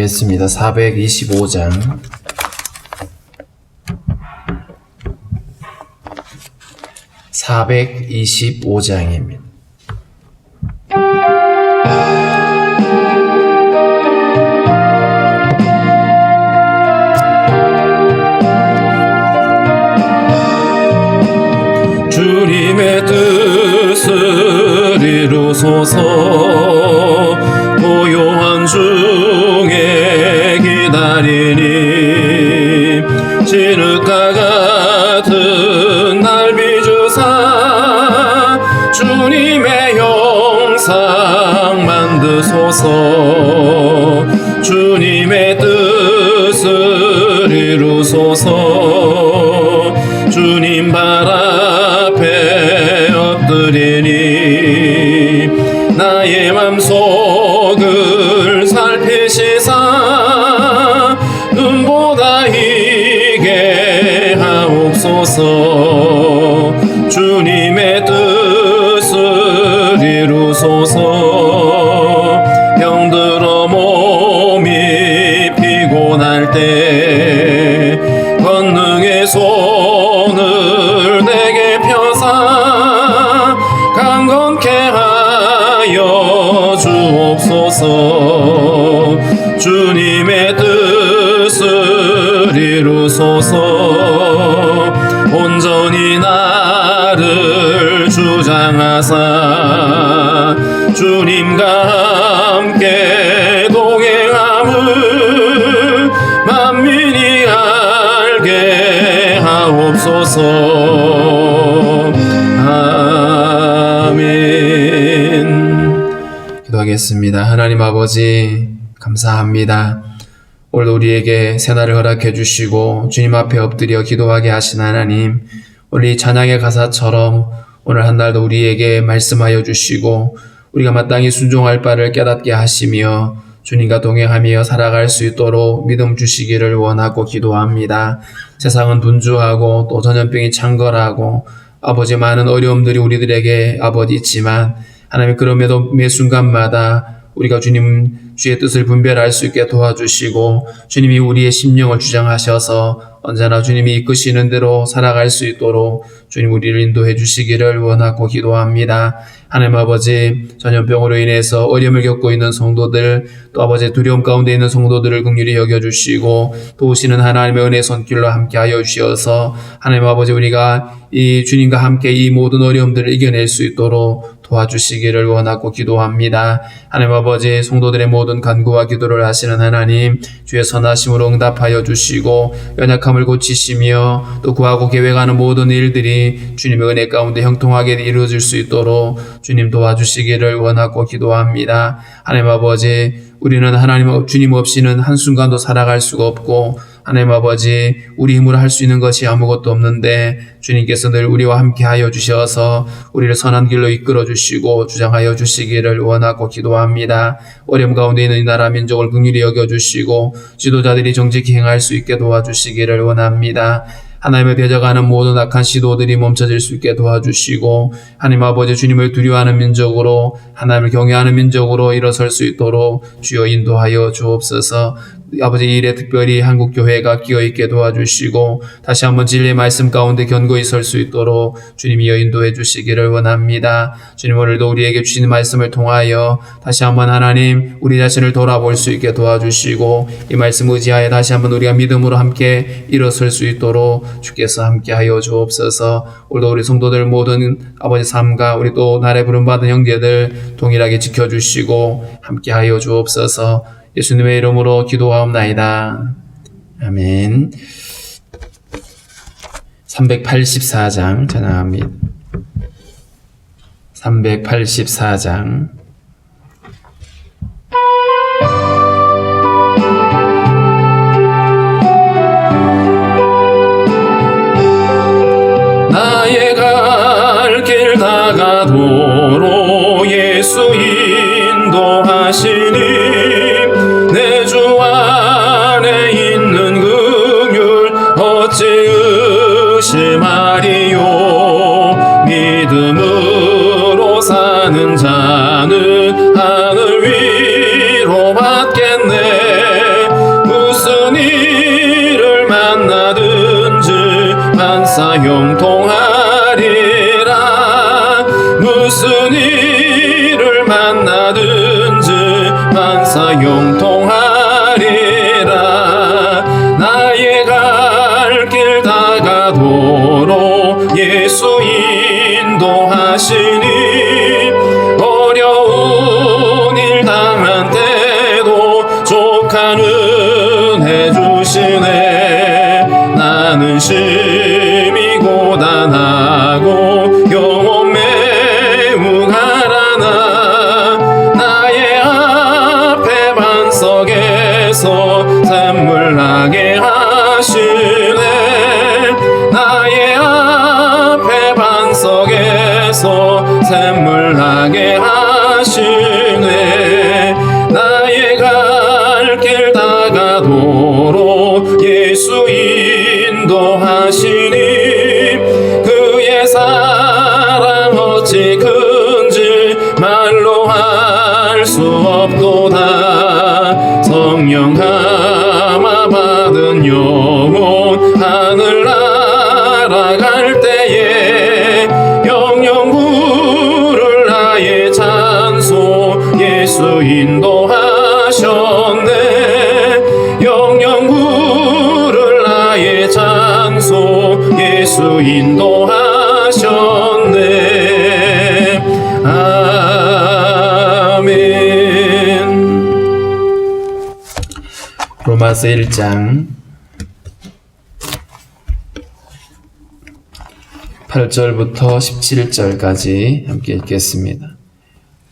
기도하겠습니다. 425장. (425장입니다) 주님의 뜻을 이루소서. 고요한 중에 기다리니 진흙과 같은 날 비주사 주님의 형상 만드소서. 주님의 뜻을 이루소서. 주님 발 앞에 엎드리니 나의 맘속을 살피시사 눈보다 희게 하옵소서. 주님의 뜻을 이루소서. 병들어 몸이 피곤할 때 권능의 손을 내게 펴사 강건케 하여 주옵소서. 주님의 뜻을 이루소서. 온전히 나를 주장하사 주님과 함께 동행함을 만민이 알게 하옵소서. 아멘. 기도하겠습니다. 하나님 아버지 감사합니다. 오늘도 우리에게 새날을 허락해 주시고 주님 앞에 엎드려 기도하게 하신 하나님, 우리 찬양의 가사처럼 오늘 한 날도 우리에게 말씀하여 주시고 우리가 마땅히 순종할 바를 깨닫게 하시며 주님과 동행하며 살아갈 수 있도록 믿음 주시기를 원하고 기도합니다. 세상은 분주하고 또 전염병이 창궐하고 아버지 많은 어려움들이 우리들에게 아버지 있지만 하나님, 그럼에도 매 순간마다 우리가 주의 뜻을 분별할 수 있게 도와주시고 주님이 우리의 심령을 주장하셔서 언제나 주님이 이끄시는 대로 살아갈 수 있도록 주님 우리를 인도해 주시기를 원하고 기도합니다. 하나님 아버지, 전염병으로 인해서 어려움을 겪고 있는 성도들, 또 아버지 두려움 가운데 있는 성도들을 긍휼히 여겨주시고 도우시는 하나님의 은혜의 손길로 함께하여 주셔서 하나님 아버지, 우리가 이 주님과 함께 이 모든 어려움들을 이겨낼 수 있도록 도와주시기를 원하고 기도합니다. 하나님 아버지, 성도들의 모든 간구와 기도를 하시는 하나님, 주의 선하심으로 응답하여 주시고 연약함을 고치시며 또 구하고 계획하는 모든 일들이 주님의 은혜 가운데 형통하게 이루어질 수 있도록 주님 도와주시기를 원하고 기도합니다. 하나님 아버지, 우리는 하나님 주님 없이는 한순간도 살아갈 수가 없고 하나님 아버지, 우리 힘으로 할 수 있는 것이 아무것도 없는데 주님께서 늘 우리와 함께 하여 주셔서 우리를 선한 길로 이끌어 주시고 주장하여 주시기를 원하고 기도합니다. 어려움 가운데 있는 이 나라 민족을 긍휼히 여겨 주시고 지도자들이 정직히 행할 수 있게 도와주시기를 원합니다. 하나님을 대적하는 모든 악한 시도들이 멈춰질 수 있게 도와주시고 하나님 아버지, 주님을 두려워하는 민족으로, 하나님을 경외하는 민족으로 일어설 수 있도록 주여 인도하여 주옵소서. 아버지, 이 일에 특별히 한국교회가 끼어있게 도와주시고 다시 한번 진리의 말씀 가운데 견고히 설 수 있도록 주님이여 인도해 주시기를 원합니다. 주님, 오늘도 우리에게 주신 말씀을 통하여 다시 한번 하나님 우리 자신을 돌아볼 수 있게 도와주시고 이 말씀 의지하여 다시 한번 우리가 믿음으로 함께 일어설 수 있도록 주께서 함께하여 주옵소서. 오늘도 우리 성도들 모든 아버지 삶과 우리 또 나라에 부름받은 형제들 동일하게 지켜주시고 함께하여 주옵소서. 예수님의 이름으로 기도하옵나이다. 아멘. 384장 찬양합니다. 384장. 나의 갈 길 다가도록 예수 인도하시니 내 주 안에 있는 긍휼 어찌 의심하리요. 믿음으로 사는 자는 하늘 위로 받겠네. 무슨 일을 만나든지 만사형통하리라. 나의 갈 길 다가도록 예수 인도하시니 어려운 일 당한 때도 족한 은혜 주시네. 나는 심히 고단하고 영혼 매우 가라나. 나의 앞에 반석에서 샘물 나게 하시네. 나의 앞에 반석에서 샘물 나게 하시네. 나의 갈 길 다가도록 예수 인도하시니 그의 사랑 어찌 큰지 말로 할 수 없도다. 성령 감화 받은 영혼 하늘 날아갈 때에 영영 부를 나의 찬송 예수 인도하셨네. 영영 부를 나의 찬송 예수 인도하셨네. 아멘. 로마서 1장 8절부터 17절까지 함께 읽겠습니다.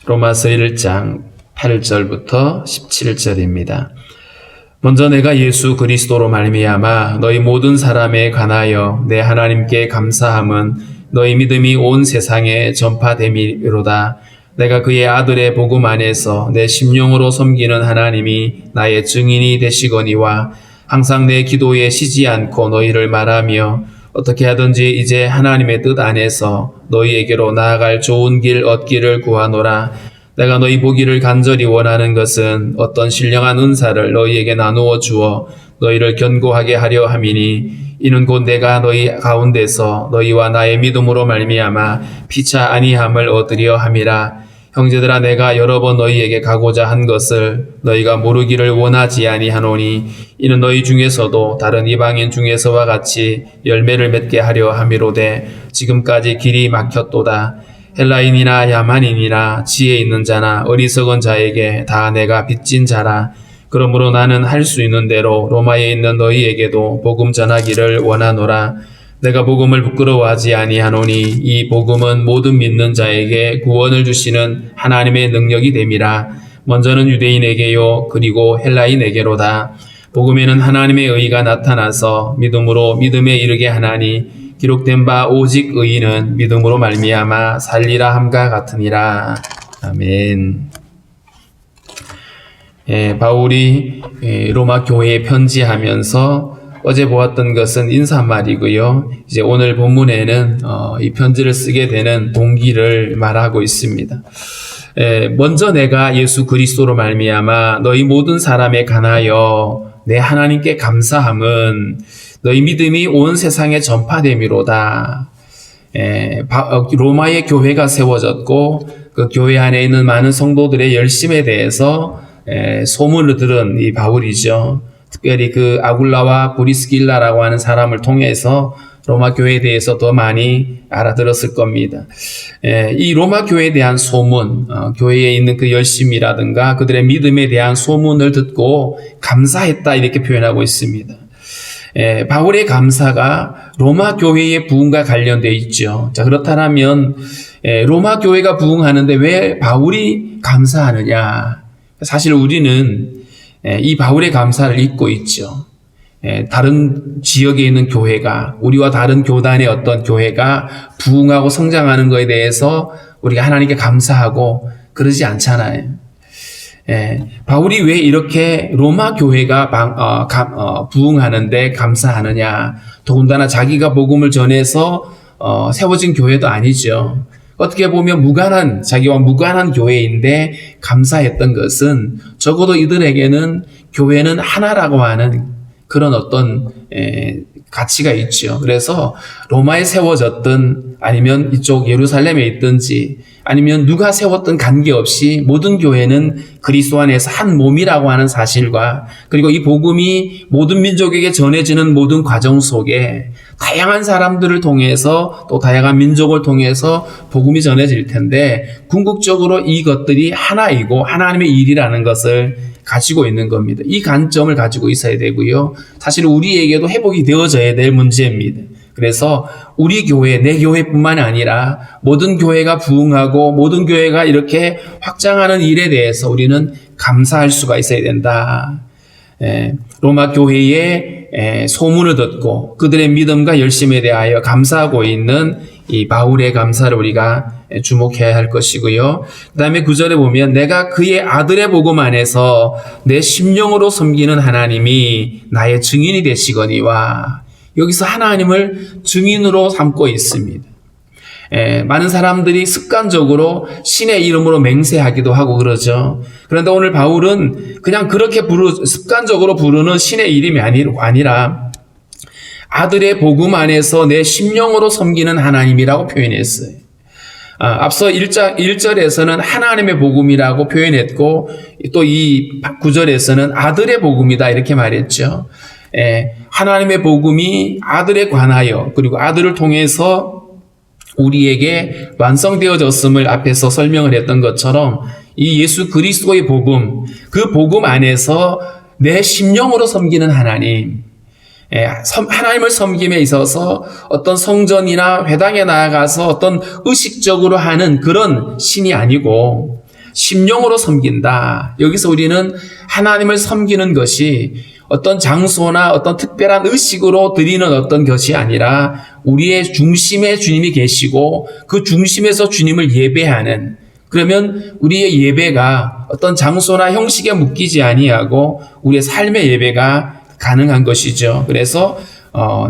로마서 1장 8절부터 17절입니다. 먼저 내가 예수 그리스도로 말미암아 너희 모든 사람에 관하여 내 하나님께 감사함은 너희 믿음이 온 세상에 전파됨이로다. 내가 그의 아들의 복음 안에서 내 심령으로 섬기는 하나님이 나의 증인이 되시거니와 항상 내 기도에 쉬지 않고 너희를 말하며 어떻게 하든지 이제 하나님의 뜻 안에서 너희에게로 나아갈 좋은 길 얻기를 구하노라. 내가 너희 보기를 간절히 원하는 것은 어떤 신령한 은사를 너희에게 나누어 주어 너희를 견고하게 하려 함이니 이는 곧 내가 너희 가운데서 너희와 나의 믿음으로 말미암아 피차 아니함을 얻으려 함이라. 형제들아, 내가 여러 번 너희에게 가고자 한 것을 너희가 모르기를 원하지 아니하노니 이는 너희 중에서도 다른 이방인 중에서와 같이 열매를 맺게 하려 함이로되 지금까지 길이 막혔도다. 헬라인이나 야만인이나 지혜 있는 자나 어리석은 자에게 다 내가 빚진 자라. 그러므로 나는 할 수 있는 대로 로마에 있는 너희에게도 복음 전하기를 원하노라. 내가 복음을 부끄러워하지 아니하노니 이 복음은 모든 믿는 자에게 구원을 주시는 하나님의 능력이 됨이라. 먼저는 유대인에게요 그리고 헬라인에게로다. 복음에는 하나님의 의가 나타나서 믿음으로 믿음에 이르게 하나니 기록된 바 오직 의인은 믿음으로 말미암아 살리라 함과 같으니라. 아멘. 바울이 로마 교회에 편지하면서 어제 보았던 것은 인사말이고요. 이제 오늘 본문에는 이 편지를 쓰게 되는 동기를 말하고 있습니다. 먼저 내가 예수 그리스도로 말미암아 너희 모든 사람에 관하여 내 하나님께 감사함은 너희 믿음이 온 세상에 전파됨이로다. 로마의 교회가 세워졌고 그 교회 안에 있는 많은 성도들의 열심에 대해서 소문을 들은 이 바울이죠. 특별히 그 아굴라와 브리스길라라고 하는 사람을 통해서 로마 교회에 대해서 더 많이 알아들었을 겁니다. 이 로마 교회에 대한 소문, 교회에 있는 그 열심이라든가 그들의 믿음에 대한 소문을 듣고 감사했다 이렇게 표현하고 있습니다. 바울의 감사가 로마 교회의 부흥과 관련되어 있죠. 자, 그렇다면 로마 교회가 부흥하는데 왜 바울이 감사하느냐? 사실 우리는 이 바울의 감사를 잊고 있죠. 다른 지역에 있는 교회가, 우리와 다른 교단의 어떤 교회가 부흥하고 성장하는 것에 대해서 우리가 하나님께 감사하고 그러지 않잖아요. 바울이 왜 이렇게 로마 교회가 부흥하는데 감사하느냐? 더군다나 자기가 복음을 전해서 세워진 교회도 아니죠. 어떻게 보면 자기와 무관한 교회인데 감사했던 것은 적어도 이들에게는 교회는 하나라고 하는 그런 어떤 가치가 있죠. 그래서 로마에 세워졌든 아니면 이쪽 예루살렘에 있든지 아니면 누가 세웠던 관계없이 모든 교회는 그리스도 안에서 한 몸이라고 하는 사실과, 그리고 이 복음이 모든 민족에게 전해지는 모든 과정 속에 다양한 사람들을 통해서 또 다양한 민족을 통해서 복음이 전해질 텐데, 궁극적으로 이것들이 하나이고 하나님의 일이라는 것을 가지고 있는 겁니다. 이 관점을 가지고 있어야 되고요. 사실 우리에게도 회복이 되어져야 될 문제입니다. 그래서 우리 교회, 내 교회뿐만 아니라 모든 교회가 부흥하고 모든 교회가 이렇게 확장하는 일에 대해서 우리는 감사할 수가 있어야 된다. 로마 교회의 소문을 듣고 그들의 믿음과 열심에 대하여 감사하고 있는 이 바울의 감사를 우리가 주목해야 할 것이고요. 그 다음에 9절에 보면 내가 그의 아들의 복음 안에서 내 심령으로 섬기는 하나님이 나의 증인이 되시거니와, 여기서 하나님을 증인으로 삼고 있습니다. 많은 사람들이 습관적으로 신의 이름으로 맹세하기도 하고 그러죠. 그런데 오늘 바울은 그냥 그렇게 습관적으로 부르는 신의 이름이 아니라 아들의 복음 안에서 내 심령으로 섬기는 하나님이라고 표현했어요. 앞서 1절에서는 하나님의 복음이라고 표현했고, 또 이 9절에서는 아들의 복음이다 이렇게 말했죠. 하나님의 복음이 아들에 관하여, 그리고 아들을 통해서 우리에게 완성되어졌음을 앞에서 설명을 했던 것처럼, 이 예수 그리스도의 복음, 그 복음 안에서 내 심령으로 섬기는 하나님, 하나님을 섬김에 있어서 어떤 성전이나 회당에 나아가서 어떤 의식적으로 하는 그런 신이 아니고 심령으로 섬긴다. 여기서 우리는 하나님을 섬기는 것이 어떤 장소나 어떤 특별한 의식으로 드리는 어떤 것이 아니라 우리의 중심에 주님이 계시고 그 중심에서 주님을 예배하는, 그러면 우리의 예배가 어떤 장소나 형식에 묶이지 아니하고 우리의 삶의 예배가 가능한 것이죠. 그래서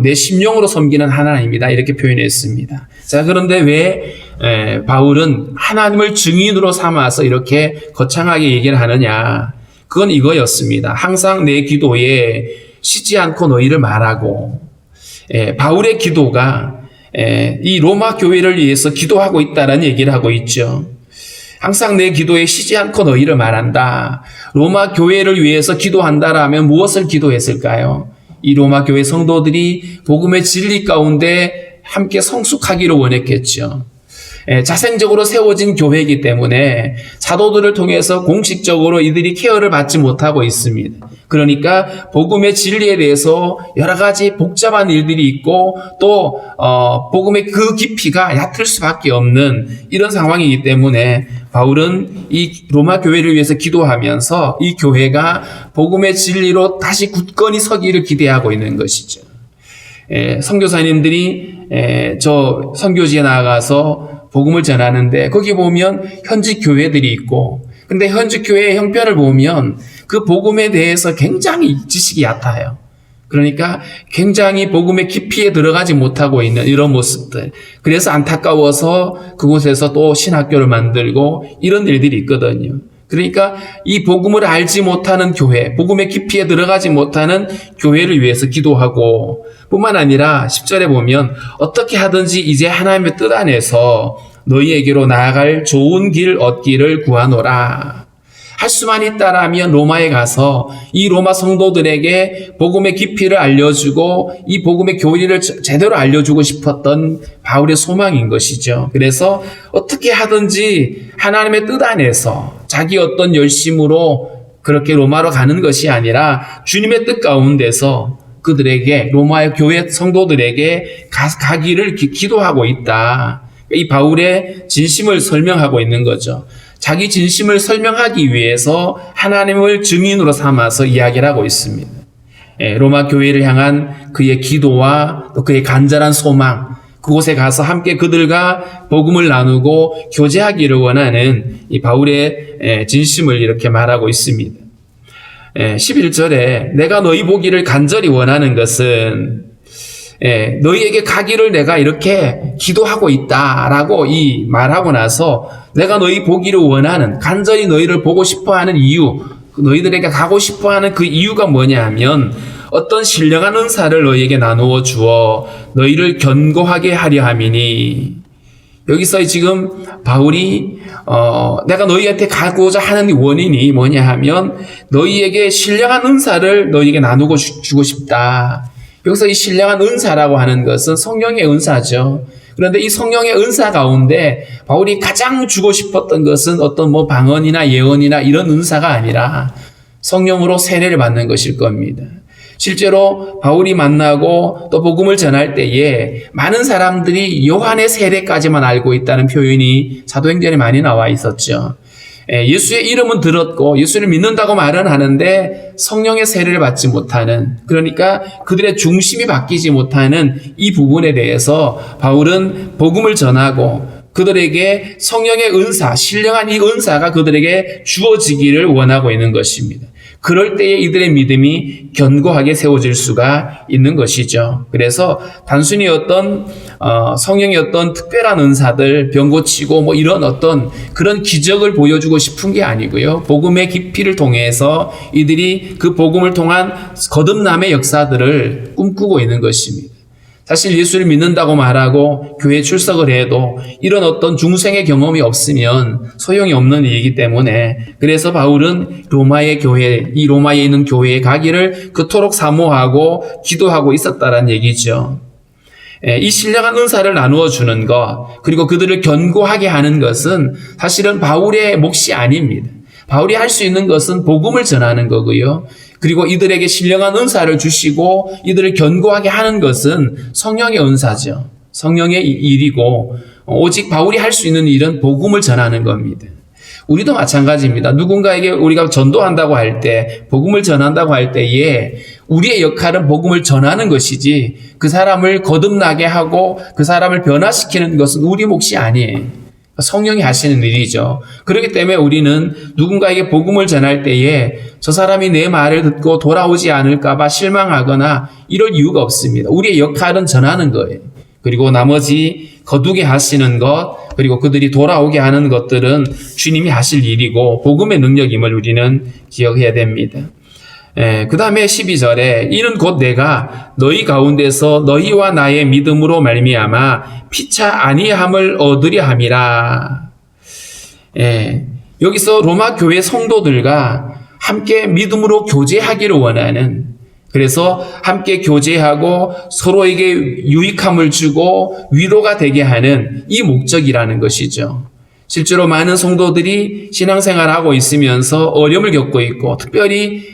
내 심령으로 섬기는 하나님이다 이렇게 표현했습니다. 자, 그런데 왜 바울은 하나님을 증인으로 삼아서 이렇게 거창하게 얘기를 하느냐? 그건 이거였습니다. 항상 내 기도에 쉬지 않고 너희를 말하고, 바울의 기도가 이 로마 교회를 위해서 기도하고 있다는 얘기를 하고 있죠. 항상 내 기도에 쉬지 않고 너희를 말한다. 로마 교회를 위해서 기도한다라면 무엇을 기도했을까요? 이 로마 교회 성도들이 복음의 진리 가운데 함께 성숙하기를 원했겠죠. 자생적으로 세워진 교회이기 때문에 사도들을 통해서 공식적으로 이들이 케어를 받지 못하고 있습니다. 그러니까 복음의 진리에 대해서 여러 가지 복잡한 일들이 있고 또 복음의 그 깊이가 얕을 수밖에 없는 이런 상황이기 때문에 바울은 이 로마 교회를 위해서 기도하면서 이 교회가 복음의 진리로 다시 굳건히 서기를 기대하고 있는 것이죠. 선교사님들이 저 선교지에 나가서 복음을 전하는데 거기 보면 현지 교회들이 있고, 근데 현지 교회의 형편을 보면 그 복음에 대해서 굉장히 지식이 얕아요. 그러니까 굉장히 복음의 깊이에 들어가지 못하고 있는 이런 모습들. 그래서 안타까워서 그곳에서 또 신학교를 만들고 이런 일들이 있거든요. 그러니까 이 복음을 알지 못하는 교회, 복음의 깊이에 들어가지 못하는 교회를 위해서 기도하고, 뿐만 아니라 10절에 보면 어떻게 하든지 이제 하나님의 뜻 안에서 너희에게로 나아갈 좋은 길 얻기를 구하노라. 할 수만 있다라면 로마에 가서 이 로마 성도들에게 복음의 깊이를 알려주고 이 복음의 교리를 제대로 알려주고 싶었던 바울의 소망인 것이죠. 그래서 어떻게 하든지 하나님의 뜻 안에서 자기 어떤 열심으로 그렇게 로마로 가는 것이 아니라 주님의 뜻 가운데서 그들에게, 로마의 교회 성도들에게 가기를 기도하고 있다. 이 바울의 진심을 설명하고 있는 거죠. 자기 진심을 설명하기 위해서 하나님을 증인으로 삼아서 이야기를 하고 있습니다. 로마 교회를 향한 그의 기도와 또 그의 간절한 소망, 그곳에 가서 함께 그들과 복음을 나누고 교제하기를 원하는 이 바울의 진심을 이렇게 말하고 있습니다. 11절에 내가 너희 보기를 간절히 원하는 것은 너희에게 가기를 내가 이렇게 기도하고 있다라고 이 말하고 나서 내가 너희 보기를 원하는, 간절히 너희를 보고 싶어하는 이유, 너희들에게 가고 싶어하는 그 이유가 뭐냐 하면 어떤 신령한 은사를 너희에게 나누어 주어 너희를 견고하게 하려 함이니. 여기서 지금 바울이 내가 너희한테 가고자 하는 원인이 뭐냐 하면 너희에게 신령한 은사를 너희에게 나누고 주고 싶다. 여기서 이 신령한 은사라고 하는 것은 성령의 은사죠. 그런데 이 성령의 은사 가운데 바울이 가장 주고 싶었던 것은 어떤 뭐 방언이나 예언이나 이런 은사가 아니라 성령으로 세례를 받는 것일 겁니다. 실제로 바울이 만나고 또 복음을 전할 때에 많은 사람들이 요한의 세례까지만 알고 있다는 표현이 사도행전에 많이 나와 있었죠. 예수의 이름은 들었고 예수를 믿는다고 말은 하는데 성령의 세례를 받지 못하는, 그러니까 그들의 중심이 바뀌지 못하는 이 부분에 대해서 바울은 복음을 전하고 그들에게 성령의 은사, 신령한 이 은사가 그들에게 주어지기를 원하고 있는 것입니다. 그럴 때에 이들의 믿음이 견고하게 세워질 수가 있는 것이죠. 그래서 단순히 어떤 성령의 어떤 특별한 은사들, 병 고치고 뭐 이런 어떤 그런 기적을 보여주고 싶은 게 아니고요. 복음의 깊이를 통해서 이들이 그 복음을 통한 거듭남의 역사들을 꿈꾸고 있는 것입니다. 사실 예수를 믿는다고 말하고 교회 출석을 해도 이런 어떤 중생의 경험이 없으면 소용이 없는 일이기 때문에, 그래서 바울은 로마의 교회, 이 로마에 있는 교회에 가기를 그토록 사모하고 기도하고 있었다는 얘기죠. 이 신령한 은사를 나누어 주는 것, 그리고 그들을 견고하게 하는 것은 사실은 바울의 몫이 아닙니다. 바울이 할 수 있는 것은 복음을 전하는 거고요. 그리고 이들에게 신령한 은사를 주시고 이들을 견고하게 하는 것은 성령의 은사죠. 성령의 일이고 오직 바울이 할 수 있는 일은 복음을 전하는 겁니다. 우리도 마찬가지입니다. 누군가에게 우리가 전도한다고 할 때, 복음을 전한다고 할 때에 우리의 역할은 복음을 전하는 것이지 그 사람을 거듭나게 하고 그 사람을 변화시키는 것은 우리 몫이 아니에요. 성령이 하시는 일이죠. 그렇기 때문에 우리는 누군가에게 복음을 전할 때에 저 사람이 내 말을 듣고 돌아오지 않을까 봐 실망하거나 이럴 이유가 없습니다. 우리의 역할은 전하는 거예요. 그리고 나머지 거두게 하시는 것, 그리고 그들이 돌아오게 하는 것들은 주님이 하실 일이고 복음의 능력임을 우리는 기억해야 됩니다. 그 다음에 12절에 이는 곧 내가 너희 가운데서 너희와 나의 믿음으로 말미암아 피차 아니함을 얻으려 함이라. 여기서 로마 교회 성도들과 함께 믿음으로 교제하기를 원하는, 그래서 함께 교제하고 서로에게 유익함을 주고 위로가 되게 하는 이 목적이라는 것이죠. 실제로 많은 성도들이 신앙생활하고 있으면서 어려움을 겪고 있고, 특별히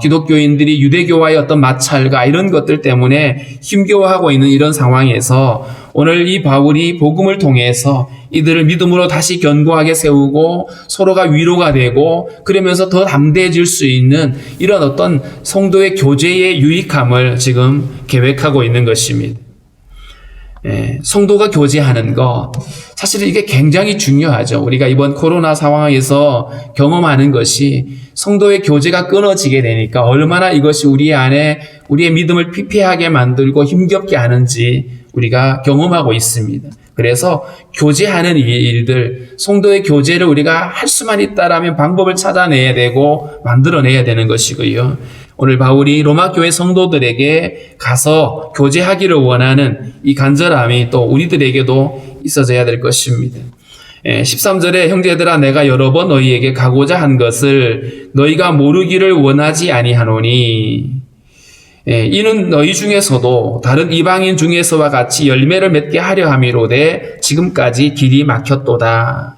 기독교인들이 유대교와의 어떤 마찰과 이런 것들 때문에 힘겨워하고 있는 이런 상황에서 오늘 이 바울이 복음을 통해서 이들을 믿음으로 다시 견고하게 세우고 서로가 위로가 되고 그러면서 더 담대해질 수 있는 이런 어떤 성도의 교제의 유익함을 지금 계획하고 있는 것입니다. 성도가 교제하는 것, 사실은 이게 굉장히 중요하죠. 우리가 이번 코로나 상황에서 경험하는 것이 성도의 교제가 끊어지게 되니까 얼마나 이것이 우리 안에 우리의 믿음을 피폐하게 만들고 힘겹게 하는지 우리가 경험하고 있습니다. 그래서 교제하는 일들, 성도의 교제를 우리가 할 수만 있다라면 방법을 찾아내야 되고 만들어내야 되는 것이고요. 오늘 바울이 로마 교회 성도들에게 가서 교제하기를 원하는 이 간절함이 또 우리들에게도 있어져야 될 것입니다. 13절에 형제들아 내가 여러 번 너희에게 가고자 한 것을 너희가 모르기를 원하지 아니하노니 이는 너희 중에서도 다른 이방인 중에서와 같이 열매를 맺게 하려 함이로되 지금까지 길이 막혔도다.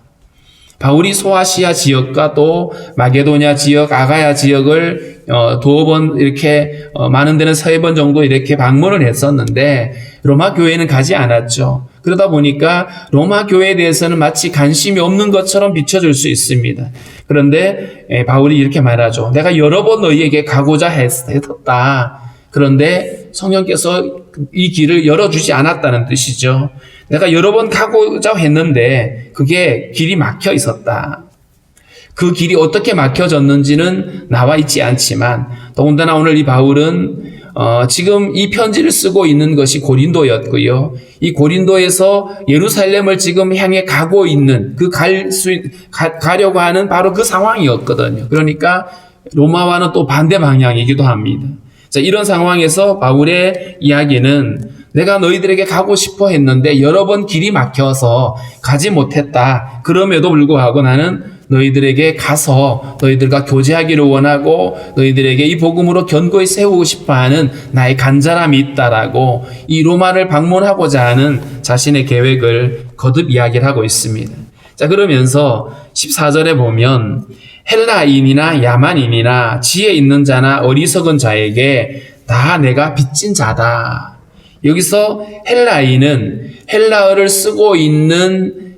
바울이 소아시아 지역과 또 마게도냐 지역, 아가야 지역을 두어 번 이렇게 많은 데는 3번 정도 이렇게 방문을 했었는데 로마 교회는 가지 않았죠. 그러다 보니까 로마 교회에 대해서는 마치 관심이 없는 것처럼 비춰질 수 있습니다. 그런데 바울이 이렇게 말하죠. 내가 여러 번 너희에게 가고자 했었다. 그런데 성령께서 이 길을 열어주지 않았다는 뜻이죠. 내가 여러 번 가고자 했는데 그게 길이 막혀 있었다. 그 길이 어떻게 막혀졌는지는 나와 있지 않지만 더군다나 오늘 이 바울은 지금 이 편지를 쓰고 있는 것이 고린도였고요. 이 고린도에서 예루살렘을 지금 향해 가고 있는 가려고 하는 바로 그 상황이었거든요. 그러니까 로마와는 또 반대 방향이기도 합니다. 자, 이런 상황에서 바울의 이야기는 내가 너희들에게 가고 싶어 했는데 여러 번 길이 막혀서 가지 못했다. 그럼에도 불구하고 나는 너희들에게 가서 너희들과 교제하기를 원하고 너희들에게 이 복음으로 견고히 세우고 싶어하는 나의 간절함이 있다라고 이 로마를 방문하고자 하는 자신의 계획을 거듭 이야기를 하고 있습니다. 자, 그러면서 14절에 보면 헬라인이나 야만인이나 지혜 있는 자나 어리석은 자에게 다 내가 빚진 자다. 여기서 헬라인은 헬라어를 쓰고 있는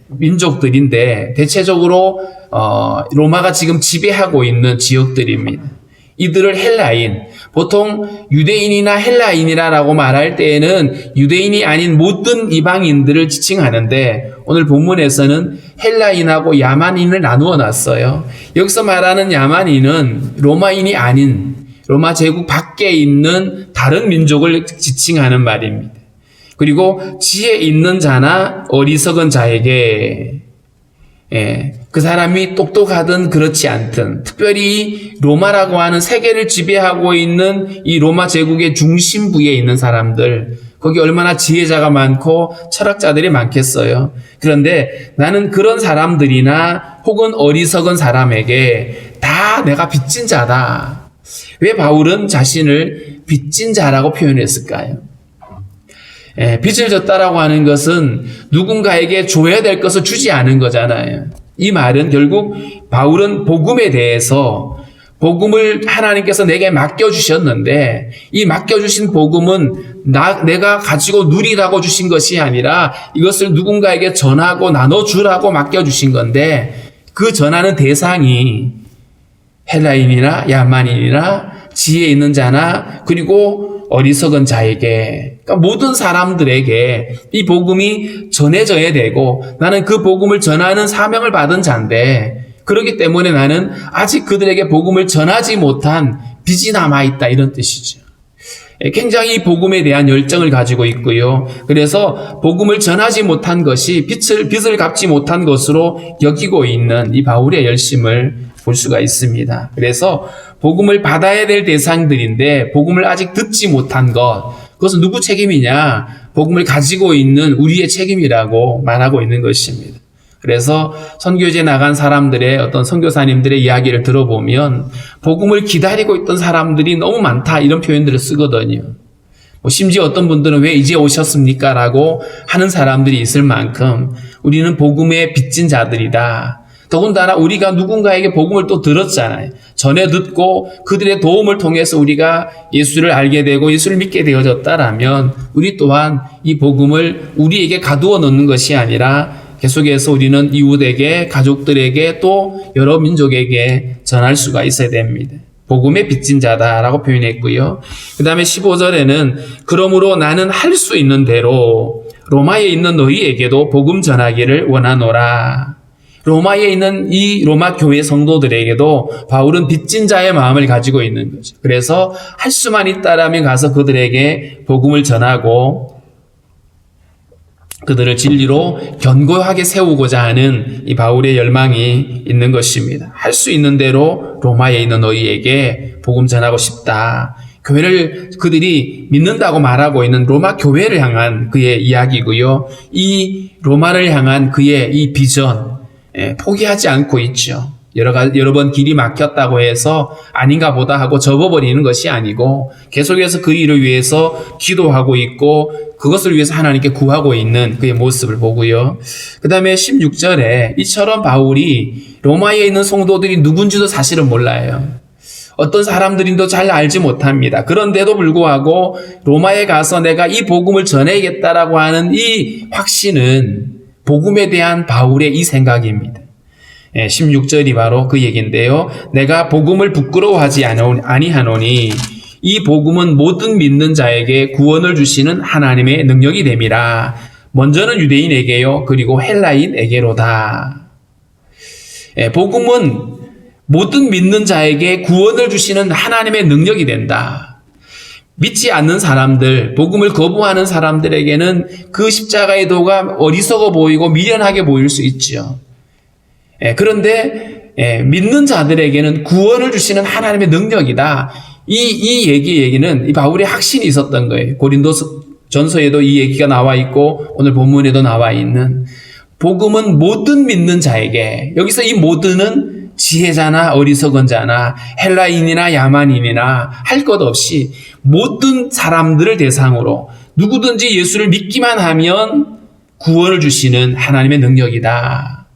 민족들인데 대체적으로 로마가 지금 지배하고 있는 지역들입니다. 이들을 헬라인, 보통 유대인이나 헬라인이라고 말할 때에는 유대인이 아닌 모든 이방인들을 지칭하는데 오늘 본문에서는 헬라인하고 야만인을 나누어 놨어요. 여기서 말하는 야만인은 로마인이 아닌 로마 제국 밖에 있는 다른 민족을 지칭하는 말입니다. 그리고 지혜 있는 자나 어리석은 자에게 그 사람이 똑똑하든 그렇지 않든 특별히 로마라고 하는 세계를 지배하고 있는 이 로마 제국의 중심부에 있는 사람들, 거기 얼마나 지혜자가 많고 철학자들이 많겠어요. 그런데 나는 그런 사람들이나 혹은 어리석은 사람에게 다 내가 빚진 자다. 왜 바울은 자신을 빚진 자라고 표현했을까요? 빚을 졌다라고 하는 것은 누군가에게 줘야 될 것을 주지 않은 거잖아요. 이 말은 결국 바울은 복음에 대해서 복음을 하나님께서 내게 맡겨주셨는데 이 맡겨주신 복음은 내가 가지고 누리라고 주신 것이 아니라 이것을 누군가에게 전하고 나눠주라고 맡겨주신 건데 그 전하는 대상이 헬라인이나 야만인이나 지혜 있는 자나 그리고 어리석은 자에게, 그러니까 모든 사람들에게 이 복음이 전해져야 되고 나는 그 복음을 전하는 사명을 받은 자인데 그렇기 때문에 나는 아직 그들에게 복음을 전하지 못한 빚이 남아있다, 이런 뜻이죠. 굉장히 이 복음에 대한 열정을 가지고 있고요. 그래서 복음을 전하지 못한 것이 빚을 갚지 못한 것으로 여기고 있는 이 바울의 열심을 볼 수가 있습니다. 그래서 복음을 받아야 될 대상들인데 복음을 아직 듣지 못한 것, 그것은 누구 책임이냐? 복음을 가지고 있는 우리의 책임이라고 말하고 있는 것입니다. 그래서 선교지에 나간 사람들의 어떤 선교사님들의 이야기를 들어보면 복음을 기다리고 있던 사람들이 너무 많다, 이런 표현들을 쓰거든요. 심지어 어떤 분들은 왜 이제 오셨습니까? 라고 하는 사람들이 있을 만큼 우리는 복음에 빚진 자들이다. 더군다나 우리가 누군가에게 복음을 또 들었잖아요. 전해 듣고 그들의 도움을 통해서 우리가 예수를 알게 되고 예수를 믿게 되어졌다라면 우리 또한 이 복음을 우리에게 가두어 놓는 것이 아니라 계속해서 우리는 이웃에게, 가족들에게, 또 여러 민족에게 전할 수가 있어야 됩니다. 복음의 빚진 자다라고 표현했고요. 그 다음에 15절에는 그러므로 나는 할 수 있는 대로 로마에 있는 너희에게도 복음 전하기를 원하노라. 로마에 있는 이 로마 교회 성도들에게도 바울은 빚진 자의 마음을 가지고 있는 거죠. 그래서 할 수만 있다라면 가서 그들에게 복음을 전하고 그들을 진리로 견고하게 세우고자 하는 이 바울의 열망이 있는 것입니다. 할 수 있는 대로 로마에 있는 너희에게 복음 전하고 싶다. 교회를 그들이 믿는다고 말하고 있는 로마 교회를 향한 그의 이야기고요. 이 로마를 향한 그의 이 비전, 포기하지 않고 있죠. 여러 번 길이 막혔다고 해서 아닌가 보다 하고 접어버리는 것이 아니고 계속해서 그 일을 위해서 기도하고 있고 그것을 위해서 하나님께 구하고 있는 그의 모습을 보고요. 그 다음에 16절에 이처럼 바울이 로마에 있는 성도들이 누군지도 사실은 몰라요. 어떤 사람들인도 잘 알지 못합니다. 그런데도 불구하고 로마에 가서 내가 이 복음을 전해야겠다라고 하는 이 확신은 복음에 대한 바울의 이 생각입니다. 16절이 바로 그 얘기인데요. 내가 복음을 부끄러워하지 아니하노니 이 복음은 모든 믿는 자에게 구원을 주시는 하나님의 능력이 됨이라. 먼저는 유대인에게요, 그리고 헬라인에게로다. 복음은 모든 믿는 자에게 구원을 주시는 하나님의 능력이 된다. 믿지 않는 사람들, 복음을 거부하는 사람들에게는 그 십자가의 도가 어리석어 보이고 미련하게 보일 수 있죠. 그런데 믿는 자들에게는 구원을 주시는 하나님의 능력이다. 이 얘기는 이 바울의 확신이 있었던 거예요. 고린도서 전서에도 이 얘기가 나와 있고 오늘 본문에도 나와 있는 복음은 모든 믿는 자에게, 여기서 이 모든은 지혜자나 어리석은 자나 헬라인이나 야만인이나 할 것 없이 모든 사람들을 대상으로 누구든지 예수를 믿기만 하면 구원을 주시는 하나님의 능력이다.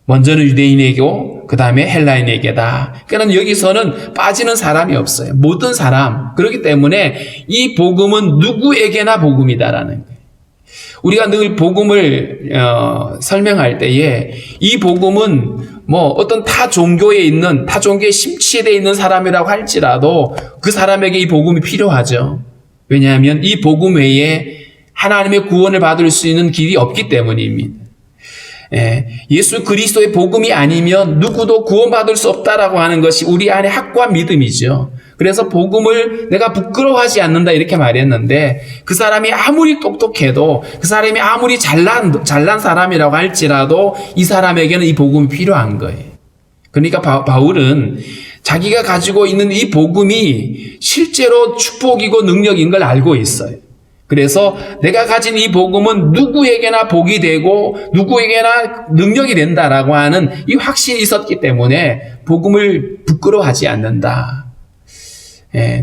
먼저는 유대인에게고 그 다음에 헬라인에게다. 그러니까 여기서는 빠지는 사람이 없어요. 모든 사람. 그렇기 때문에 이 복음은 누구에게나 복음이다라는 거예요. 우리가 늘 복음을 설명할 때에 이 복음은 뭐 어떤 타 종교에 심취되어 있는 사람이라고 할지라도 그 사람에게 이 복음이 필요하죠. 왜냐하면 이 복음 외에 하나님의 구원을 받을 수 있는 길이 없기 때문입니다. 예수 그리스도의 복음이 아니면 누구도 구원받을 수 없다라고 하는 것이 우리 안에 확고한 믿음이죠. 그래서 복음을 내가 부끄러워하지 않는다 이렇게 말했는데, 그 사람이 아무리 똑똑해도, 그 사람이 아무리 잘난 사람이라고 할지라도 이 사람에게는 이 복음이 필요한 거예요. 그러니까 바울은 자기가 가지고 있는 이 복음이 실제로 축복이고 능력인 걸 알고 있어요. 그래서 내가 가진 이 복음은 누구에게나 복이 되고 누구에게나 능력이 된다라고 하는 이 확신이 있었기 때문에 복음을 부끄러워하지 않는다.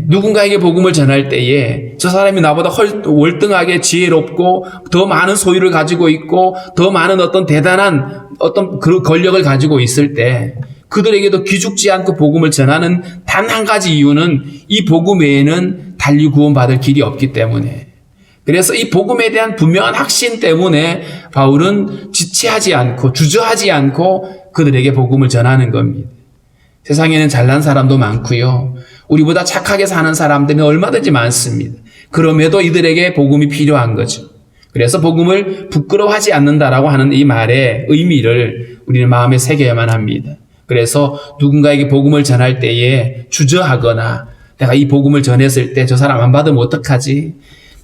누군가에게 복음을 전할 때에 저 사람이 나보다 월등하게 지혜롭고 더 많은 소유를 가지고 있고 더 많은 어떤 대단한 어떤 그 권력을 가지고 있을 때 그들에게도 기죽지 않고 복음을 전하는 단 한 가지 이유는 이 복음 외에는 달리 구원받을 길이 없기 때문에, 그래서 이 복음에 대한 분명한 확신 때문에 바울은 지체하지 않고 주저하지 않고 그들에게 복음을 전하는 겁니다. 세상에는 잘난 사람도 많고요. 우리보다 착하게 사는 사람들은 얼마든지 많습니다. 그럼에도 이들에게 복음이 필요한 거죠. 그래서 복음을 부끄러워하지 않는다라고 하는 이 말의 의미를 우리는 마음에 새겨야만 합니다. 그래서 누군가에게 복음을 전할 때에 주저하거나 내가 이 복음을 전했을 때 저 사람 안 받으면 어떡하지?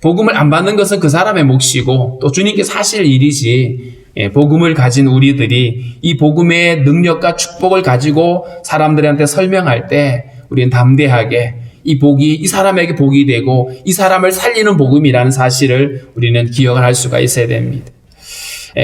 복음을 안 받는 것은 그 사람의 몫이고 또 주님께서 하실 일이지, 복음을 가진 우리들이 이 복음의 능력과 축복을 가지고 사람들한테 설명할 때 우리는 담대하게 이 복이 이 사람에게 복이 되고 이 사람을 살리는 복음이라는 사실을 우리는 기억을 할 수가 있어야 됩니다.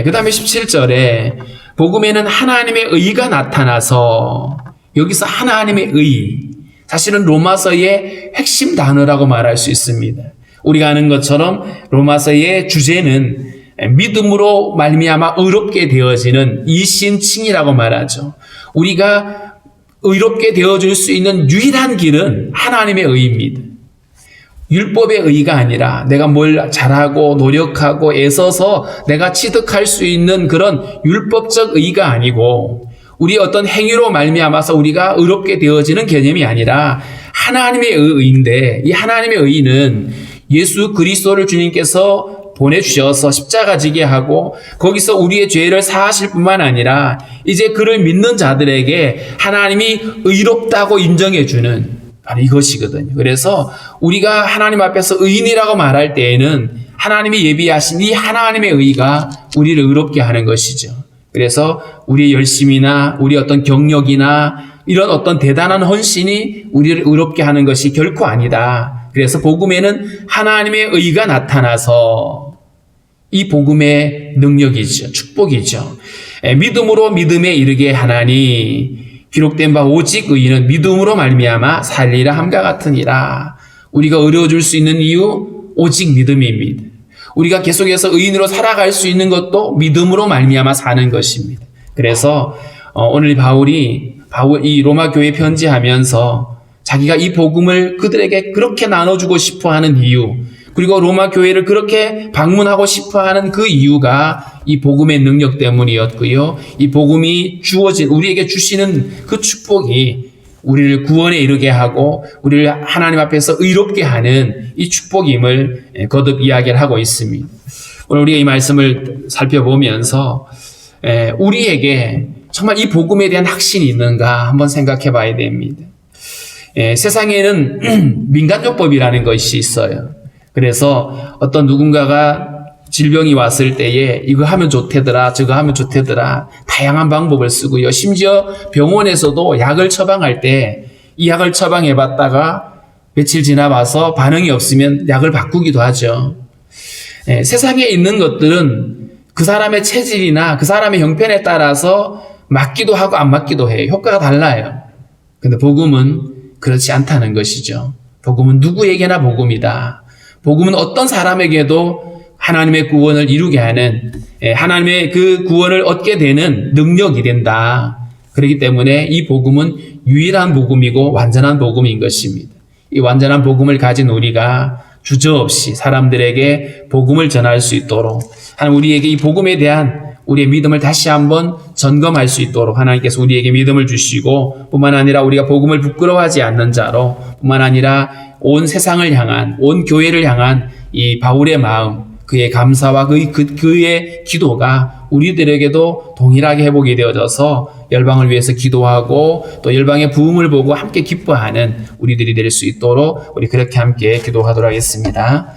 그 다음에 17절에 복음에는 하나님의 의가 나타나서, 여기서 하나님의 의, 사실은 로마서의 핵심 단어라고 말할 수 있습니다. 우리가 아는 것처럼 로마서의 주제는 믿음으로 말미암아 의롭게 되어지는 이신칭이라고 말하죠. 우리가 의롭게 되어질 수 있는 유일한 길은 하나님의 의입니다. 율법의 의가 아니라 내가 뭘 잘하고 노력하고 애써서 내가 취득할 수 있는 그런 율법적 의가 아니고, 우리 어떤 행위로 말미암아서 우리가 의롭게 되어지는 개념이 아니라 하나님의 의인데, 이 하나님의 의는 예수 그리스도를 주님께서 보내주셔서 십자가 지게 하고 거기서 우리의 죄를 사하실 뿐만 아니라 이제 그를 믿는 자들에게 하나님이 의롭다고 인정해주는 바로 이것이거든요. 그래서 우리가 하나님 앞에서 의인이라고 말할 때에는 하나님이 예비하신 이 하나님의 의가 우리를 의롭게 하는 것이죠. 그래서 우리의 열심이나 우리 어떤 경력이나 이런 어떤 대단한 헌신이 우리를 의롭게 하는 것이 결코 아니다. 그래서 복음에는 하나님의 의가 나타나서 이 복음의 능력이죠. 축복이죠. 믿음으로 믿음에 이르게 하나니 기록된 바 오직 의인은 믿음으로 말미암아 살리라 함과 같으니라. 우리가 의로워질 수 있는 이유 오직 믿음입니다. 우리가 계속해서 의인으로 살아갈 수 있는 것도 믿음으로 말미암아 사는 것입니다. 그래서 오늘 바울이 이 로마 교회에 편지하면서 자기가 이 복음을 그들에게 그렇게 나눠주고 싶어하는 이유, 그리고 로마 교회를 그렇게 방문하고 싶어하는 그 이유가 이 복음의 능력 때문이었고요. 이 복음이 주어진 우리에게 주시는 그 축복이 우리를 구원에 이르게 하고 우리를 하나님 앞에서 의롭게 하는 이 축복임을 거듭 이야기를 하고 있습니다. 오늘 우리가 이 말씀을 살펴보면서 우리에게 정말 이 복음에 대한 확신이 있는가 한번 생각해 봐야 됩니다. 세상에는 민간요법이라는 것이 있어요. 그래서 어떤 누군가가 질병이 왔을 때에 이거 하면 좋대더라, 저거 하면 좋대더라, 다양한 방법을 쓰고요. 심지어 병원에서도 약을 처방할 때 이 약을 처방해 봤다가 며칠 지나봐서 반응이 없으면 약을 바꾸기도 하죠. 세상에 있는 것들은 그 사람의 체질이나 그 사람의 형편에 따라서 맞기도 하고 안 맞기도 해요. 효과가 달라요. 근데 복음은 그렇지 않다는 것이죠. 복음은 누구에게나 복음이다. 복음은 어떤 사람에게도 하나님의 구원을 이루게 하는, 하나님의 그 구원을 얻게 되는 능력이 된다. 그렇기 때문에 이 복음은 유일한 복음이고 완전한 복음인 것입니다. 이 완전한 복음을 가진 우리가 주저없이 사람들에게 복음을 전할 수 있도록, 하나님 우리에게 이 복음에 대한 우리의 믿음을 다시 한번 점검할 수 있도록 하나님께서 우리에게 믿음을 주시고, 뿐만 아니라 우리가 복음을 부끄러워하지 않는 자로, 뿐만 아니라 온 세상을 향한, 온 교회를 향한 이 바울의 마음, 그의 감사와 그의 기도가 우리들에게도 동일하게 회복이 되어져서 열방을 위해서 기도하고 또 열방의 부흥을 보고 함께 기뻐하는 우리들이 될 수 있도록 우리 그렇게 함께 기도하도록 하겠습니다.